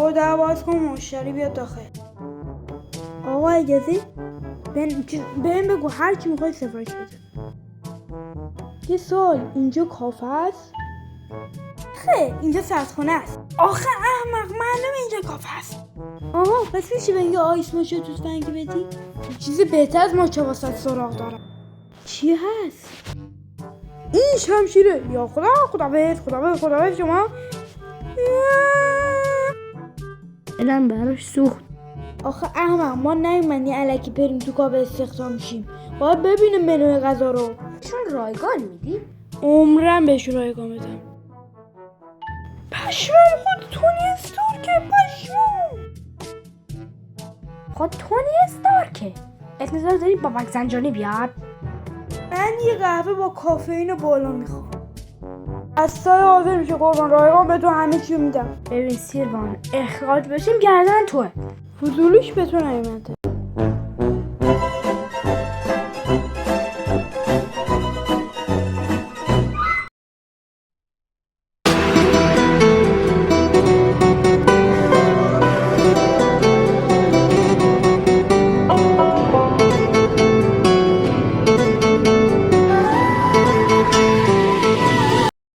برو در باز کن مشتری بیاد داخل. آقا اجازه بهم بگو هر چی میخوای سفارش بده. یه سوال، اینجا کافه است؟ خیر، اینجا سردخونه است. آخه احمق، معلومه اینجا کافه است. آها، پس میشه به یه آیس ماچو تفنگی بدی؟ چیزی بهتر از ماچو واسه سراغ دارم. چی هست؟ این شمشیره. یا خدا بهت شما. دلم براش سوخت. آخه احمق، ما نیومدیم الکی بریم تو کافه استخدام شیم. باید ببینیم منوی غذا رو. چون رایگان میدی؟ عمرم بهش رایگان بدم. پشمام، خود تونی استارکه. پشمام، خود تونی استارکه. انتظار داری بابک زنجانی بیاد؟ من یه قهوه با کافئین بالا میخوام. از سایه حاضر میشه قربان. رایگان به تو همه چی میدم. ببین سیروان، اخراج بشیم گردن توه. فضولیش به تو نیومده.